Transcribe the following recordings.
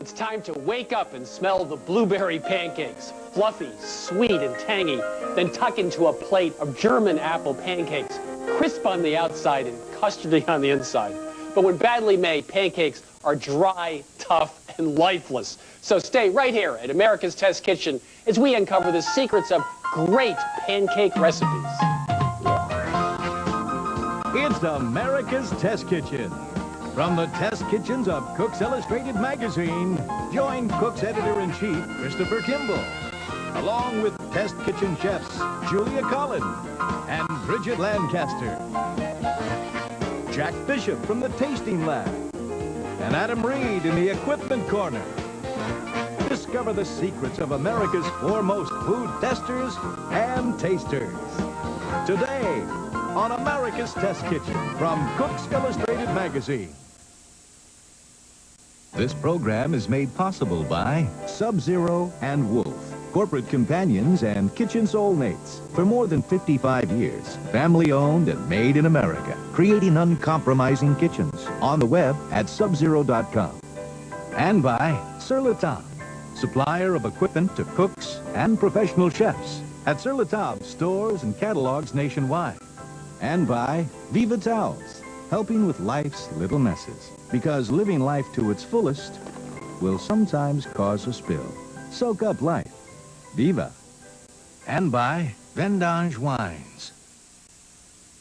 It's time to wake up and smell the blueberry pancakes. Fluffy, sweet, and tangy. Then tuck into a plate of German apple pancakes, crisp on the outside and custardy on the inside. But when badly made, pancakes are dry, tough, and lifeless. So stay right here at America's Test Kitchen as we uncover the secrets of great pancake recipes. It's America's Test Kitchen. From the test kitchens of Cook's Illustrated magazine, join Cook's editor-in-chief, Christopher Kimball, along with test kitchen chefs Julia Collin and Bridget Lancaster, Jack Bishop from the Tasting Lab, and Adam Reed in the Equipment Corner. Discover the secrets of America's foremost food testers and tasters. Today, on America's Test Kitchen from Cook's Illustrated magazine. This program is made possible by Sub-Zero and Wolf, corporate companions and kitchen soulmates. For more than 55 years, family-owned and made in America, creating uncompromising kitchens on the web at subzero.com. And by Sur La Table, supplier of equipment to cooks and professional chefs at Sur La Table stores and catalogs nationwide. And by Viva Towels, helping with life's little messes. Because living life to its fullest will sometimes cause a spill. Soak up life. Viva. And by Vendange Wines.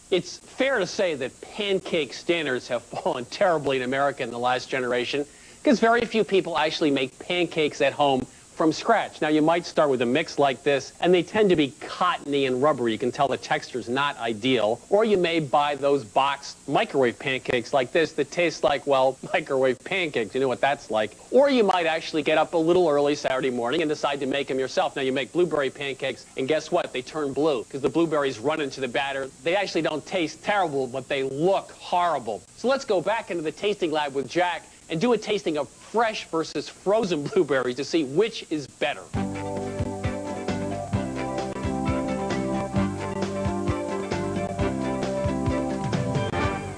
It's fair to say that pancake standards have fallen terribly in America in the last generation because very few people actually make pancakes at home from scratch. Now, you might start with a mix like this, and they tend to be cottony and rubbery. You can tell the texture's not ideal. Or you may buy those boxed microwave pancakes like this that taste like, well, microwave pancakes. You know what that's like. Or you might actually get up a little early Saturday morning and decide to make them yourself. Now, you make blueberry pancakes, and guess what? They turn blue because the blueberries run into the batter. They actually don't taste terrible, but they look horrible. So let's go back into the tasting lab with Jack and do a tasting of fresh versus frozen blueberries to see which is better.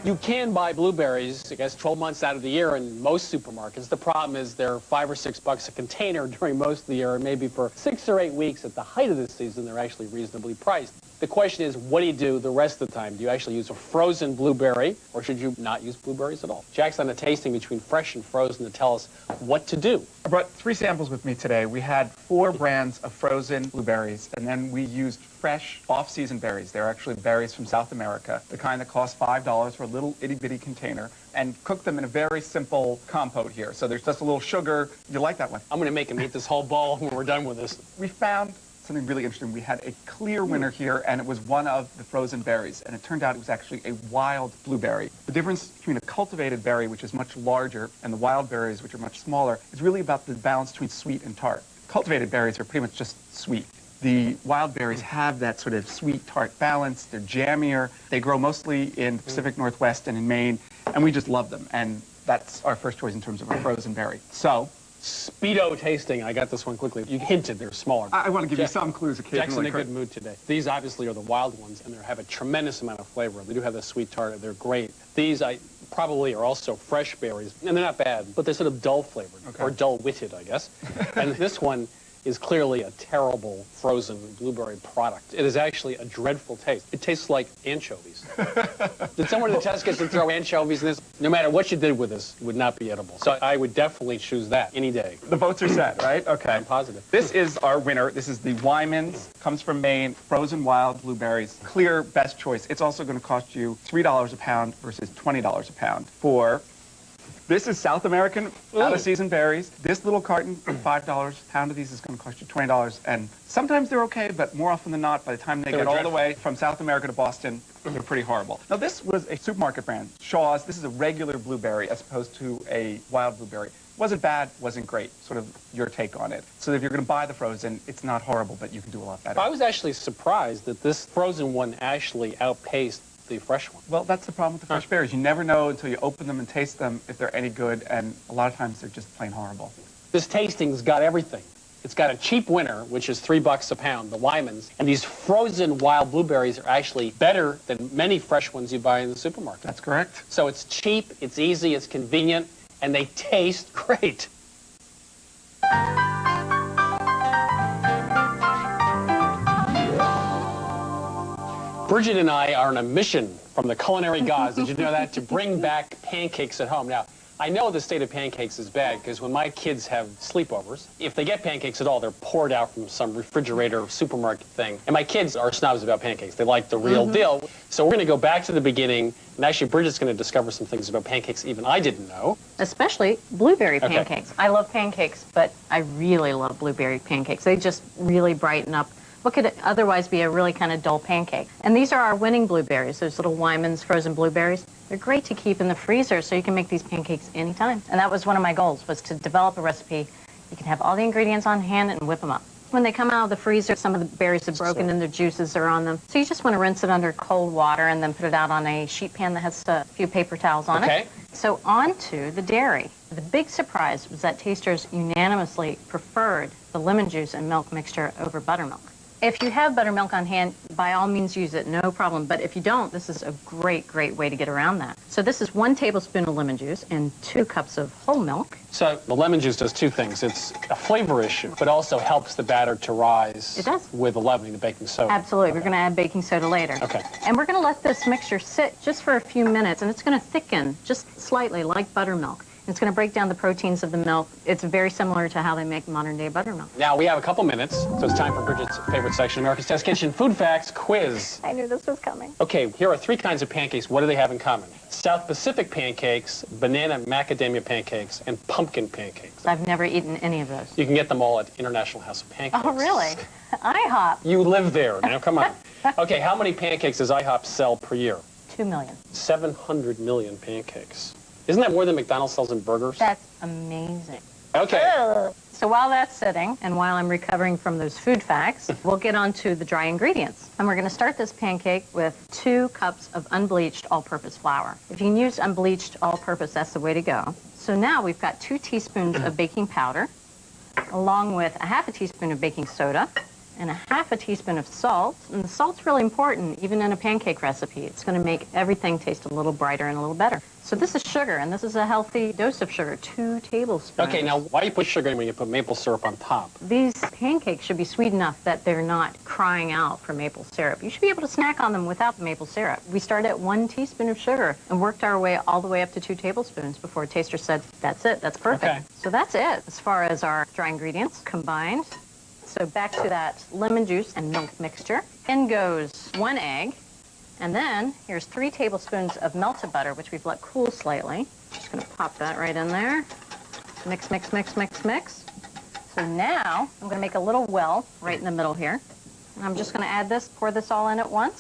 You can buy blueberries, I guess, 12 months out of the year in most supermarkets. The problem is they're $5 or $6 a container during most of the year, and maybe for 6 or 8 weeks at the height of the season, they're actually reasonably priced. The question is, what do you do the rest of the time? Do you actually use a frozen blueberry, or should you not use blueberries at all? Jack's done a tasting between fresh and frozen to tell us what to do. I brought 3 samples with me today. We had 4 brands of frozen blueberries, and then we used fresh off-season berries. They're actually berries from South America, the kind that cost $5 for a little itty-bitty container, and cooked them in a very simple compote here. So there's just a little sugar. You like that one? I'm going to make him eat this whole bowl when we're done with this. We found something really interesting. We had a clear winner here, and it was one of the frozen berries, and it turned out it was actually a wild blueberry. The difference between a cultivated berry, which is much larger, and the wild berries, which are much smaller, is really about the balance between sweet and tart. Cultivated berries are pretty much just sweet. The wild berries have that sort of sweet-tart balance. They're jammier. They grow mostly in the Pacific Northwest and in Maine, and we just love them. And that's our first choice in terms of a frozen berry. So, Speedo tasting. I got this one quickly. You hinted they're smaller. I want to give you some clues occasionally. Jack's in a good mood today. These obviously are the wild ones, and they have a tremendous amount of flavor. They do have the sweet tart. They're great. These probably are also fresh berries, and they're not bad, but they're sort of dull flavored, or dull-witted, I guess. And this one is clearly a terrible frozen blueberry product. It is actually a dreadful taste. It tastes like anchovies. Did someone in the test kitchen throw anchovies in this? No matter what you did with this, it would not be edible. So I would definitely choose that any day. The votes are set, right? Okay. I'm positive. This is our winner. This is the Wyman's, comes from Maine, frozen wild blueberries. Clear best choice. It's also going to cost you $3 a pound versus $20 a pound for... This is South American out-of-season berries. This little carton, $5. A pound of these is going to cost you $20. And sometimes they're okay, but more often than not, by the time they get all the way from South America to Boston, they're pretty horrible. Now, this was a supermarket brand, Shaw's. This is a regular blueberry as opposed to a wild blueberry. Wasn't bad, wasn't great. Sort of your take on it. So if you're going to buy the frozen, it's not horrible, but you can do a lot better. I was actually surprised that this frozen one actually outpaced the fresh one. Well, that's the problem with the fresh berries. You never know until you open them and taste them if they're any good, and a lot of times they're just plain horrible. This tasting's got everything. It's got a cheap winner, which is $3 a pound, the Wyman's, and these frozen wild blueberries are actually better than many fresh ones you buy in the supermarket. That's correct. So it's cheap, it's easy, it's convenient, and they taste great. Bridget and I are on a mission from the culinary gods, did you know that, to bring back pancakes at home. Now, I know the state of pancakes is bad because when my kids have sleepovers, if they get pancakes at all, they're poured out from some refrigerator or supermarket thing. And my kids are snobs about pancakes. They like the real deal. So we're going to go back to the beginning, and actually Bridget's going to discover some things about pancakes even I didn't know. Especially blueberry pancakes. I love pancakes, but I really love blueberry pancakes. They just really brighten up what could otherwise be a really kind of dull pancake. And these are our winning blueberries, those little Wyman's frozen blueberries. They're great to keep in the freezer so you can make these pancakes anytime. And that was one of my goals, was to develop a recipe. You can have all the ingredients on hand and whip them up. When they come out of the freezer, some of the berries have broken and their juices are on them. So you just want to rinse it under cold water and then put it out on a sheet pan that has a few paper towels on it. So on to the dairy. The big surprise was that tasters unanimously preferred the lemon juice and milk mixture over buttermilk. If you have buttermilk on hand, by all means use it, no problem. But if you don't, this is a great, great way to get around that. So this is 1 tablespoon of lemon juice and 2 cups of whole milk. So the lemon juice does 2 things. It's a flavor issue, but also helps the batter to rise. It does. With the leavening, the baking soda. Absolutely. We're going to add baking soda later. Okay. And we're going to let this mixture sit just for a few minutes, and it's going to thicken just slightly like buttermilk. It's going to break down the proteins of the milk. It's very similar to how they make modern-day buttermilk. Now, we have a couple minutes, so it's time for Bridget's favorite section, America's Test Kitchen Food Facts Quiz. I knew this was coming. Okay, here are 3 kinds of pancakes. What do they have in common? South Pacific pancakes, banana macadamia pancakes, and pumpkin pancakes. I've never eaten any of those. You can get them all at International House of Pancakes. Oh, really? IHOP. You live there. Now, come on. Okay, how many pancakes does IHOP sell per year? 2 million. 700 million pancakes. Isn't that more than McDonald's sells in burgers? That's amazing. Okay. Ugh. So while that's sitting, and while I'm recovering from those food facts, we'll get on to the dry ingredients. And we're going to start this pancake with 2 cups of unbleached all-purpose flour. If you can use unbleached all-purpose, that's the way to go. So now we've got 2 teaspoons of baking powder, along with a 1/2 teaspoon of baking soda, and a 1/2 teaspoon of salt. And the salt's really important, even in a pancake recipe. It's going to make everything taste a little brighter and a little better. So this is sugar, and this is a healthy dose of sugar, 2 tablespoons. Okay, now why do you put sugar in when you put maple syrup on top? These pancakes should be sweet enough that they're not crying out for maple syrup. You should be able to snack on them without the maple syrup. We started at 1 teaspoon of sugar and worked our way all the way up to 2 tablespoons before a taster said, that's it, that's perfect. Okay. So that's it as far as our dry ingredients combined. So back to that lemon juice and milk mixture. In goes 1 egg. And then here's 3 tablespoons of melted butter, which we've let cool slightly. Just going to pop that right in there. Mix, mix, mix, mix, mix. So now I'm going to make a little well right in the middle here. And I'm just going to add this, pour this all in at once.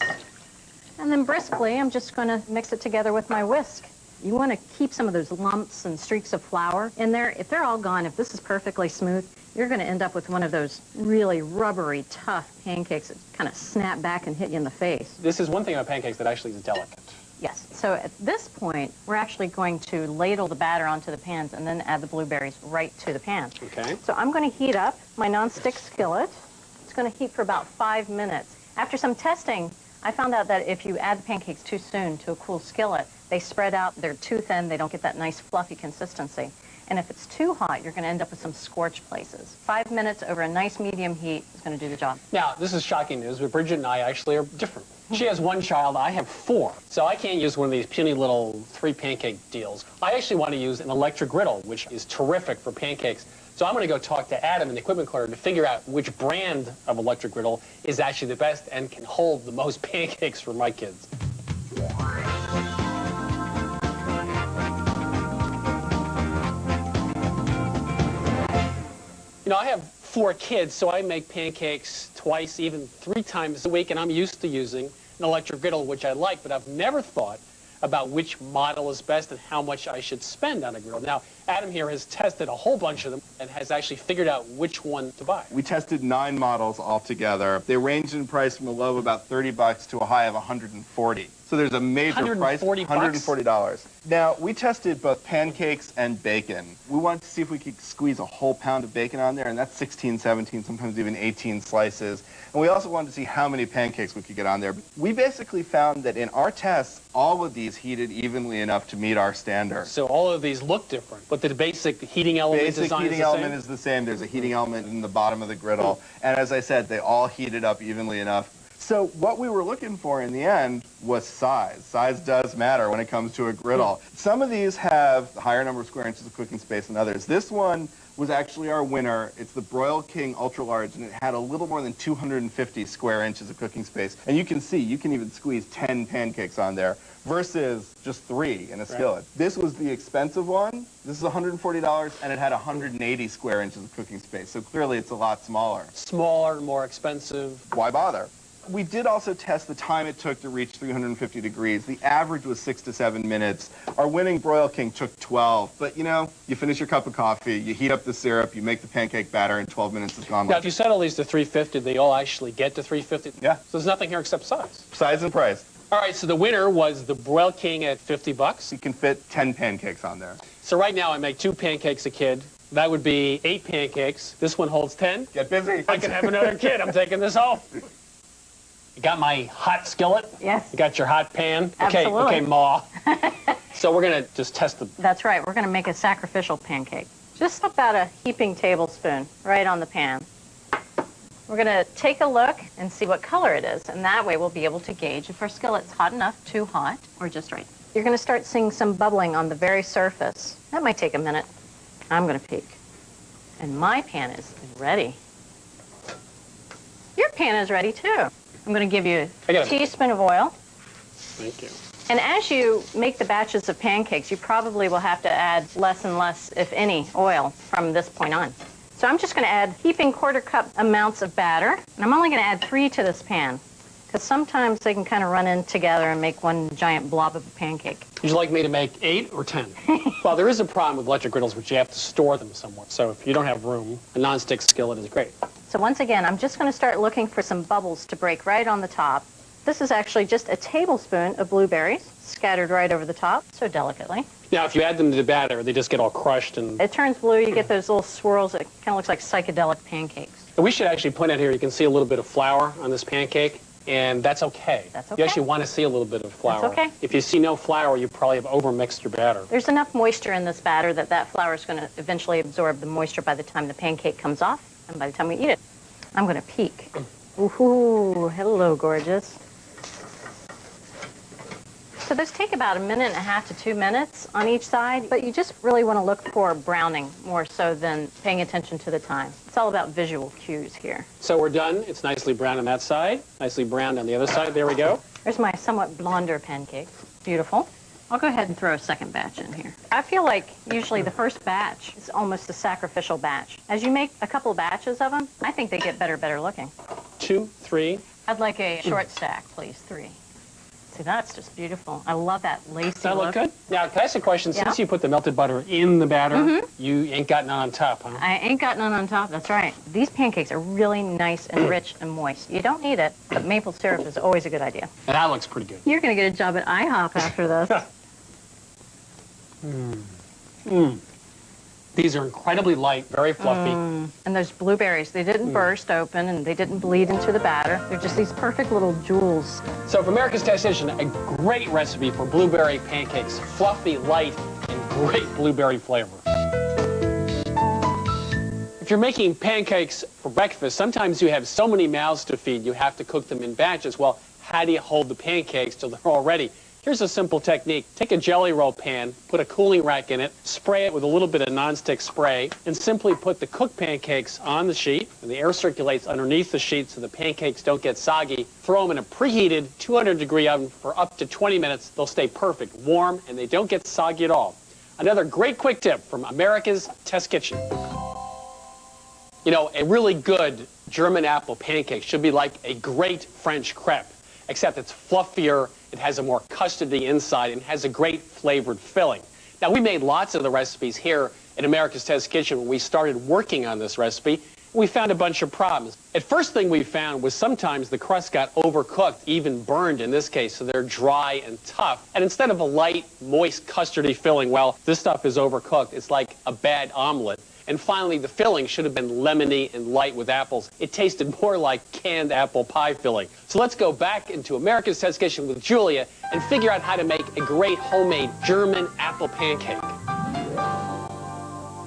And then briskly, I'm just going to mix it together with my whisk. You want to keep some of those lumps and streaks of flour in there. If they're all gone, if this is perfectly smooth, you're going to end up with one of those really rubbery, tough pancakes that kind of snap back and hit you in the face. This is one thing about pancakes that actually is delicate. Yes. So at this point, we're actually going to ladle the batter onto the pans and then add the blueberries right to the pan. Okay. So I'm going to heat up my nonstick skillet. It's going to heat for about 5 minutes. After some testing, I found out that if you add the pancakes too soon to a cool skillet, they spread out, they're too thin, they don't get that nice fluffy consistency. And if it's too hot, you're going to end up with some scorched places. 5 minutes over a nice medium heat is going to do the job. Now, this is shocking news, but Bridget and I actually are different. She has 1 child, I have 4. So I can't use one of these puny little 3 pancake deals. I actually want to use an electric griddle, which is terrific for pancakes. So I'm going to go talk to Adam in the equipment corner to figure out which brand of electric griddle is actually the best and can hold the most pancakes for my kids. You know, I have 4 kids, so I make pancakes twice, even 3 times a week, and I'm used to using an electric griddle, which I like, but I've never thought about which model is best and how much I should spend on a griddle. Now, Adam here has tested a whole bunch of them and has actually figured out which one to buy. We tested 9 models altogether. They ranged in price from a low of about $30 to a high of $140. So there's a major price, $140. Now, we tested both pancakes and bacon. We wanted to see if we could squeeze a whole pound of bacon on there, and that's 16, 17, sometimes even 18 slices. And we also wanted to see how many pancakes we could get on there. We basically found that in our tests, all of these heated evenly enough to meet our standard. So all of these look different, but the basic heating element Basic design heating is the element same? is the same. There's a heating element in the bottom of the griddle. And as I said, they all heated up evenly enough. So what we were looking for in the end was size. Size does matter when it comes to a griddle. Some of these have a higher number of square inches of cooking space than others. This one was actually our winner. It's the Broil King Ultra Large, and it had a little more than 250 square inches of cooking space. And you can see, you can even squeeze 10 pancakes on there versus just 3 in a skillet. This was the expensive one. This is $140, and it had 180 square inches of cooking space. So clearly it's a lot smaller. Smaller, more expensive. Why bother? We did also test the time it took to reach 350 degrees. The average was 6 to 7 minutes. Our winning Broil King took 12. But, you know, you finish your cup of coffee, you heat up the syrup, you make the pancake batter, and 12 minutes is gone. Now, if you set all these to 350, they all actually get to 350? Yeah. So there's nothing here except size. Size and price. All right, so the winner was the Broil King at $50. You can fit 10 pancakes on there. So right now I make 2 pancakes a kid. That would be 8 pancakes. This one holds 10. Get busy. I can have another kid. I'm taking this home. You got my hot skillet? Yes. You got your hot pan? Absolutely. Okay, Ma. So we're going to just test the... That's right. We're going to make a sacrificial pancake. Just about a heaping tablespoon right on the pan. We're going to take a look and see what color it is, and that way we'll be able to gauge if our skillet's hot enough, too hot, or just right. You're going to start seeing some bubbling on the very surface. That might take a minute. I'm going to peek. And my pan is ready. Your pan is ready, too. I'm going to give you a teaspoon of oil. Thank you. And as you make the batches of pancakes, you probably will have to add less and less, if any, oil from this point on. So I'm just going to add heaping quarter-cup amounts of batter, and I'm only going to add 3 to this pan, because sometimes they can kind of run in together and make one giant blob of a pancake. Would you like me to make 8 or 10? Well, there is a problem with electric griddles, which you have to store them somewhere. So if you don't have room, a nonstick skillet is great. So once again, I'm just going to start looking for some bubbles to break right on the top. This is actually just a tablespoon of blueberries scattered right over the top, so delicately. Now, if you add them to the batter, they just get all crushed and... It turns blue, you get those little swirls that kind of looks like psychedelic pancakes. And we should actually point out here, you can see a little bit of flour on this pancake, and that's okay. That's okay. You actually want to see a little bit of flour. That's okay. If you see no flour, you probably have overmixed your batter. There's enough moisture in this batter that flour is going to eventually absorb the moisture by the time the pancake comes off and by the time we eat it. I'm going to peek. Ooh, hello, gorgeous. So those take about 1.5 minutes to 2 minutes on each side, but you just really want to look for browning more so than paying attention to the time. It's all about visual cues here. So we're done. It's nicely browned on that side, nicely browned on the other side. There we go. There's my somewhat blonder pancake. Beautiful. I'll go ahead and throw a second batch in here. I feel like usually the first batch is almost a sacrificial batch. As you make a couple batches of them, I think they get better looking. 2, 3. I'd like a short stack, please. 3. See, that's just beautiful. I love that lacy Does that look look. good? Now, can I ask a question? Yeah. Since you put the melted butter in the batter, you ain't got none on top, huh? I ain't got none on top, that's right. These pancakes are really nice and rich and moist. You don't need it, but maple syrup is always a good idea. And that looks pretty good. You're going to get a job at IHOP after this. These are incredibly light, very fluffy. And those blueberries, they didn't burst open and they didn't bleed into the batter. They're just these perfect little jewels. So for America's Test Kitchen, a great recipe for blueberry pancakes. Fluffy, light, and great blueberry flavor. If you're making pancakes for breakfast, sometimes you have so many mouths to feed, you have to cook them in batches. Well, how do you hold the pancakes till they're all ready? Here's a simple technique. Take a jelly roll pan, put a cooling rack in it, spray it with a little bit of nonstick spray, and simply put the cooked pancakes on the sheet, and the air circulates underneath the sheet so the pancakes don't get soggy. Throw them in a preheated 200-degree oven for up to 20 minutes. They'll stay perfect, warm, and they don't get soggy at all. Another great quick tip from America's Test Kitchen. You know, a really good German apple pancake should be like a great French crepe, except it's fluffier, it has a more custardy inside, and has a great flavored filling. Now, we made lots of the recipes here at America's Test Kitchen when we started working on this recipe. We found a bunch of problems. At first thing we found was sometimes the crust got overcooked, even burned in this case, so they're dry and tough. And instead of a light, moist, custardy filling, well, this stuff is overcooked. It's like a bad omelet. And finally, the filling should have been lemony and light with apples. It tasted more like canned apple pie filling. So let's go back into America's Test Kitchen with Julia and figure out how to make a great homemade German apple pancake.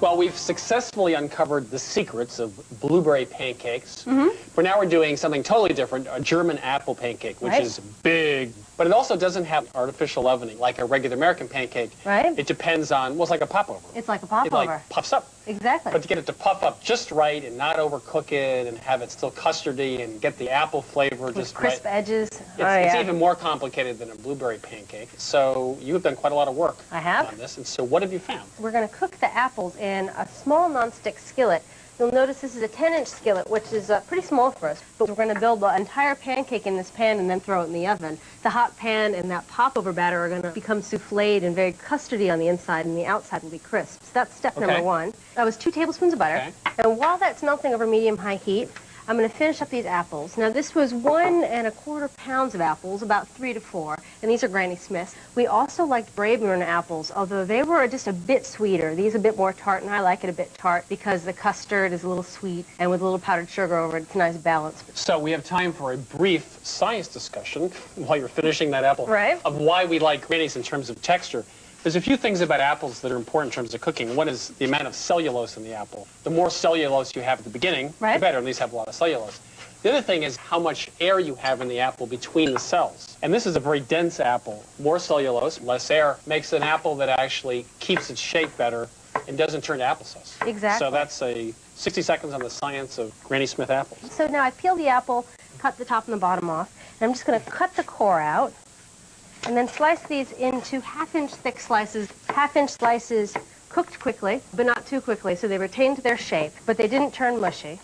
Well, we've successfully uncovered the secrets of blueberry pancakes. For now, we're doing something totally different, a German apple pancake, which is big, but it also doesn't have artificial leavening like a regular American pancake. Right. It depends on, well, it's like a popover. It's like a It popover. like puffs up. Exactly. But to get it to puff up just right and not overcook it and have it still custardy and get the apple flavor With just crisp right. edges. It's even more complicated than a blueberry pancake. So you've done quite a lot of work I have. on this. And so what have you found? We're going to cook the apples in a small nonstick skillet. You'll notice this is a 10-inch skillet, which is pretty small for us. But we're going to build the entire pancake in this pan and then throw it in the oven. The hot pan and that popover batter are going to become souffled and very custardy on the inside, and the outside will be crisp. So that's step number one. That was 2 tablespoons of butter. Okay. And while that's melting over medium-high heat, I'm going to finish up these apples. Now, this was 1 1/4 pounds of apples, about 3 to 4, and these are Granny Smiths. We also liked Braeburn apples, although they were just a bit sweeter. These a bit more tart, and I like it a bit tart because the custard is a little sweet, and with a little powdered sugar over it, it's a nice balance. So we have time for a brief science discussion while you're finishing that apple Right. of why we like Granny's in terms of texture. There's a few things about apples that are important in terms of cooking. One is the amount of cellulose in the apple. The more cellulose you have at the beginning, the better, and these have a lot of cellulose. The other thing is how much air you have in the apple between the cells. And this is a very dense apple. More cellulose, less air, makes an apple that actually keeps its shape better and doesn't turn to applesauce. Exactly. So that's a 60 seconds on the science of Granny Smith apples. So now I peel the apple, cut the top and the bottom off, and I'm just going to cut the core out, and then slice these into 1/2-inch thick slices. 1/2-inch slices cooked quickly, but not too quickly, so they retained their shape, but they didn't turn mushy.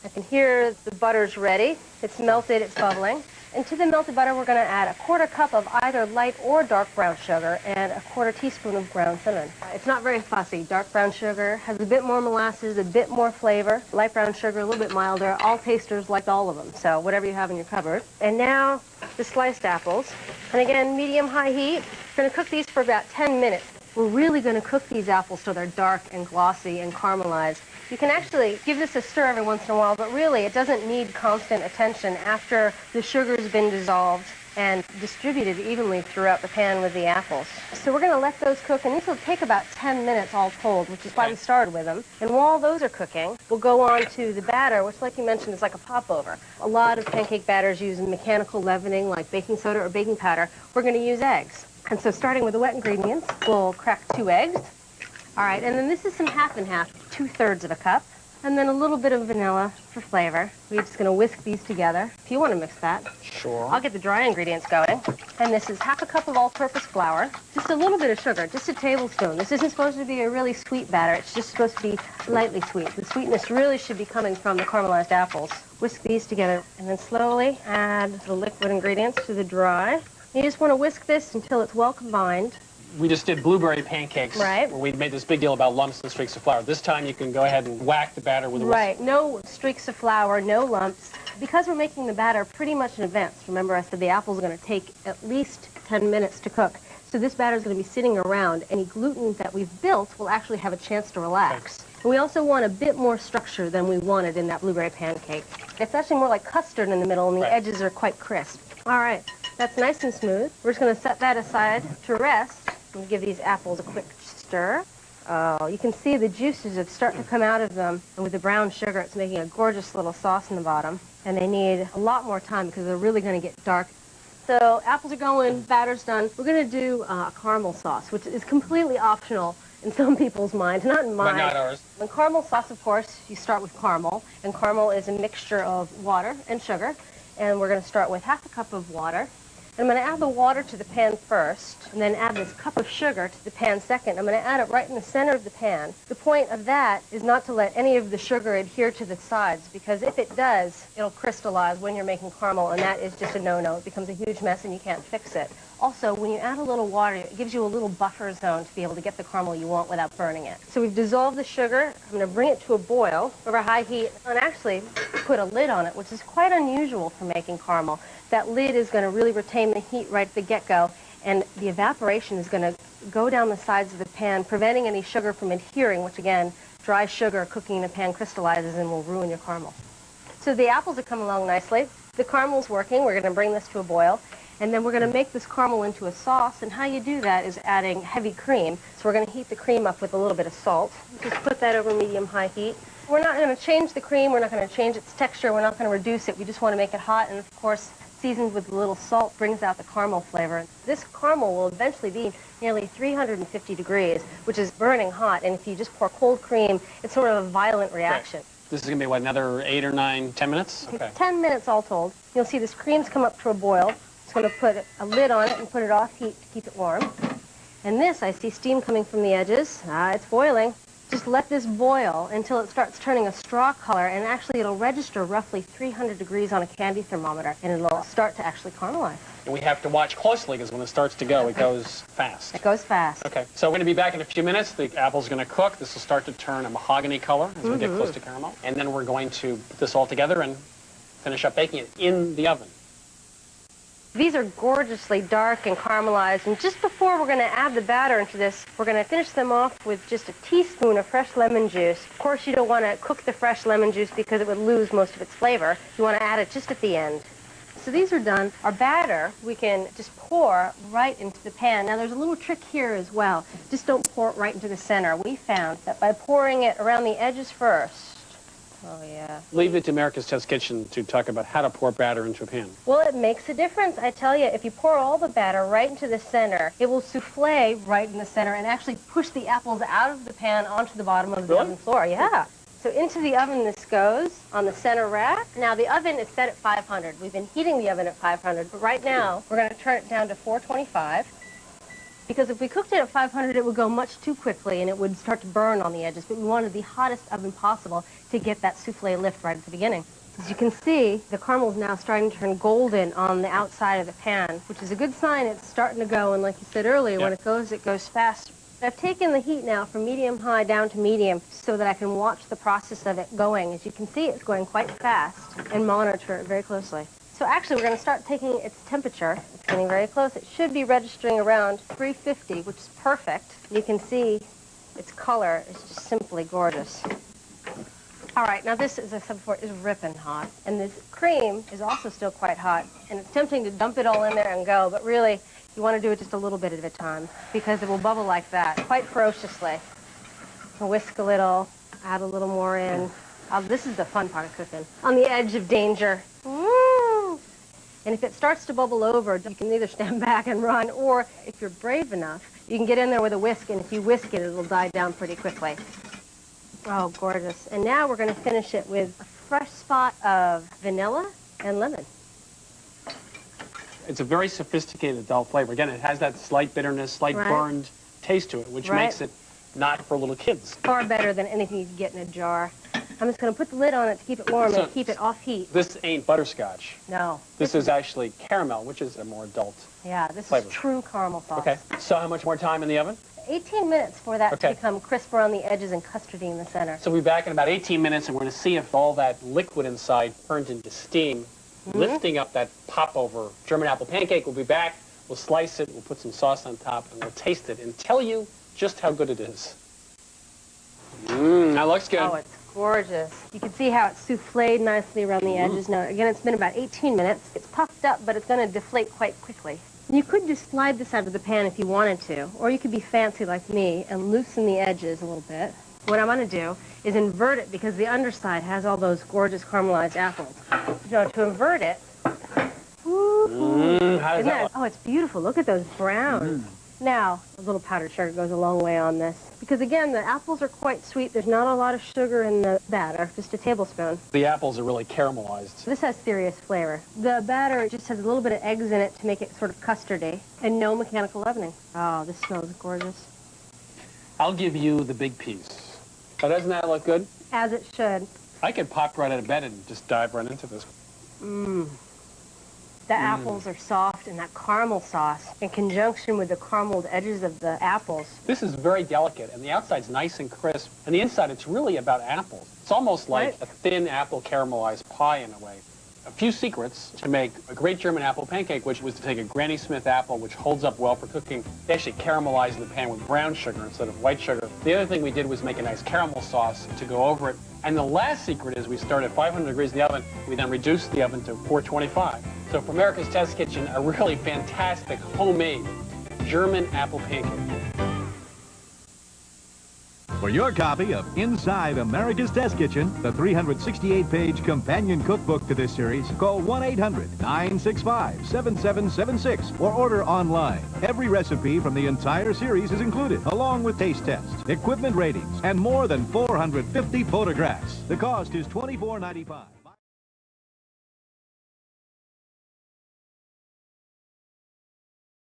I can hear the butter's ready. It's melted, it's bubbling. And to the melted butter, we're going to add 1/4 cup of either light or dark brown sugar and 1/4 teaspoon of ground cinnamon. It's not very fussy. Dark brown sugar has a bit more molasses, a bit more flavor. Light brown sugar, a little bit milder. All tasters liked all of them, so whatever you have in your cupboard. And now the sliced apples. And again, medium-high heat. We're going to cook these for about 10 minutes. We're really going to cook these apples so they're dark and glossy and caramelized. You can actually give this a stir every once in a while, but really it doesn't need constant attention after the sugar's been dissolved and distributed evenly throughout the pan with the apples. So we're going to let those cook, and these will take about 10 minutes all told, which is why we started with them. And while those are cooking, we'll go on to the batter, which, like you mentioned, is like a popover. A lot of pancake batters use mechanical leavening like baking soda or baking powder. We're going to use eggs. And so starting with the wet ingredients, we'll crack 2 eggs. All right, and then this is some half and half, 2/3 of a cup. And then a little bit of vanilla for flavor. We're just going to whisk these together. If you want to mix that. Sure. I'll get the dry ingredients going. And this is 1/2 cup of all-purpose flour. Just a little bit of sugar, just a tablespoon. This isn't supposed to be a really sweet batter. It's just supposed to be lightly sweet. The sweetness really should be coming from the caramelized apples. Whisk these together and then slowly add the liquid ingredients to the dry. You just want to whisk this until it's well combined. We just did blueberry pancakes, Right. where we made this big deal about lumps and streaks of flour. This time you can go ahead and whack the batter with a whisk. Right, no streaks of flour, no lumps. Because we're making the batter pretty much in advance, remember I said the apples are going to take at least 10 minutes to cook. So this batter is going to be sitting around. Any gluten that we've built will actually have a chance to relax. And we also want a bit more structure than we wanted in that blueberry pancake. It's actually more like custard in the middle, and the edges are quite crisp. All right, that's nice and smooth. We're just going to set that aside to rest. I'm going to give these apples a quick stir. Oh, you can see the juices have started to come out of them. And with the brown sugar, it's making a gorgeous little sauce in the bottom. And they need a lot more time because they're really going to get dark. So apples are going, batter's done. We're going to do a caramel sauce, which is completely optional in some people's minds, not in mine. But not ours. And caramel sauce, of course, you start with caramel. And caramel is a mixture of water and sugar. And we're going to start with 1/2 cup of water. I'm going to add the water to the pan first, and then add this cup of sugar to the pan second. I'm going to add it right in the center of the pan. The point of that is not to let any of the sugar adhere to the sides, because if it does, it'll crystallize when you're making caramel, and that is just a no-no. It becomes a huge mess, and you can't fix it. Also, when you add a little water, it gives you a little buffer zone to be able to get the caramel you want without burning it. So we've dissolved the sugar. I'm going to bring it to a boil over high heat, and actually put a lid on it, which is quite unusual for making caramel. That lid is going to really retain the heat right at the get-go, and the evaporation is going to go down the sides of the pan, preventing any sugar from adhering, which again, dry sugar cooking in a pan crystallizes and will ruin your caramel. So the apples have come along nicely. The caramel's working. We're going to bring this to a boil. And then we're going to make this caramel into a sauce, and how you do that is adding heavy cream. So we're going to heat the cream up with a little bit of salt. Just put that over medium-high heat. We're not going to change the cream, we're not going to change its texture, we're not going to reduce it. We just want to make it hot, and of course, seasoned with a little salt brings out the caramel flavor. This caramel will eventually be nearly 350 degrees, which is burning hot, and if you just pour cold cream, it's sort of a violent reaction. Okay. This is going to be, what, another 8 or 9, 10 minutes? Okay. 10 minutes all told. You'll see this cream's come up to a boil. It's going to put a lid on it and put it off heat to keep it warm. And this, I see steam coming from the edges. It's boiling. Just let this boil until it starts turning a straw color, and actually it'll register roughly 300 degrees on a candy thermometer, and it'll start to actually caramelize. And we have to watch closely because when it starts to go, it goes fast. It goes fast. Okay, so we're going to be back in a few minutes. The apple's going to cook. This will start to turn a mahogany color as we get close to caramel. And then we're going to put this all together and finish up baking it in the oven. These are gorgeously dark and caramelized, and just before we're going to add the batter into this, we're going to finish them off with just a teaspoon of fresh lemon juice. Of course, you don't want to cook the fresh lemon juice because it would lose most of its flavor. You want to add it just at the end. So these are done. Our batter, we can just pour right into the pan. Now, there's a little trick here as well. Just don't pour it right into the center. We found that by pouring it around the edges first, leave it to America's Test Kitchen to talk about how to pour batter into a pan. Well, it makes a difference. I tell you, if you pour all the batter right into the center, it will souffle right in the center and actually push the apples out of the pan onto the bottom of the oven floor. Yeah. So into the oven this goes on the center rack. Now, the oven is set at 500. We've been heating the oven at 500, but right now, we're going to turn it down to 425. Because if we cooked it at 500, it would go much too quickly and it would start to burn on the edges. But we wanted the hottest oven possible to get that souffle lift right at the beginning. As you can see, the caramel is now starting to turn golden on the outside of the pan, which is a good sign it's starting to go. And like you said earlier, when it goes fast. I've taken the heat now from medium-high down to medium so that I can watch the process of it going. As you can see, it's going quite fast, and monitor it very closely. So actually, we're going to start taking its temperature. It's getting very close. It should be registering around 350, which is perfect. You can see its color is just simply gorgeous. All right, now this, as I said before, is ripping hot. And this cream is also still quite hot. And it's tempting to dump it all in there and go, but really, you want to do it just a little bit at a time because it will bubble like that quite ferociously. Whisk a little, add a little more in. This is the fun part of cooking. On the edge of danger. And if it starts to bubble over, you can either stand back and run, or if you're brave enough, you can get in there with a whisk, and if you whisk it, it'll die down pretty quickly. Oh, gorgeous. And now we're going to finish it with a fresh spot of vanilla and lemon. It's a very sophisticated adult flavor. Again, it has that slight bitterness, slight burned taste to it, which makes it not for little kids. Far better than anything you can get in a jar. I'm just going to put the lid on it to keep it warm and keep it off heat. This ain't butterscotch. No. This is actually caramel, which is a more adult this flavor. is true caramel sauce. Okay. So how much more time in the oven? 18 minutes for that to become crisper on the edges and custardy in the center. So we'll be back in about 18 minutes, and we're going to see if all that liquid inside turns into steam, lifting up that pop-over German apple pancake. We'll be back. We'll slice it. We'll put some sauce on top, and we'll taste it and tell you just how good it is. That looks good. Oh, it's gorgeous. You can see how it's souffled nicely around the edges. Now, again, it's been about 18 minutes. It's puffed up, but it's going to deflate quite quickly. You could just slide this out of the pan if you wanted to, or you could be fancy like me and loosen the edges a little bit. What I'm going to do is invert it because the underside has all those gorgeous caramelized apples. So to invert it, How does that look? oh, it's beautiful. Look at those browns. Now, a little powdered sugar goes a long way on this. Because again, the apples are quite sweet. There's not a lot of sugar in the batter, just a tablespoon. The apples are really caramelized. This has serious flavor. The batter just has a little bit of eggs in it to make it sort of custardy, and no mechanical leavening. Oh, this smells gorgeous. I'll give you the big piece. Now, doesn't that look good? As it should. I could pop right out of bed and just dive right into this. The apples are soft, and that caramel sauce, in conjunction with the carameled edges of the apples. This is very delicate, and the outside's nice and crisp, and the inside, it's really about apples. It's almost like a thin apple caramelized pie in a way. A few secrets to make a great German apple pancake, which was to take a Granny Smith apple, which holds up well for cooking. They actually caramelized in the pan with brown sugar instead of white sugar. The other thing we did was make a nice caramel sauce to go over it. And the last secret is we start at 500 degrees in the oven. We then reduce the oven to 425. So for America's Test Kitchen, a really fantastic homemade German apple pancake. For your copy of Inside America's Test Kitchen, the 368-page companion cookbook to this series, call 1-800-965-7776 or order online. Every recipe from the entire series is included, along with taste tests, equipment ratings, and more than 450 photographs. The cost is $24.95.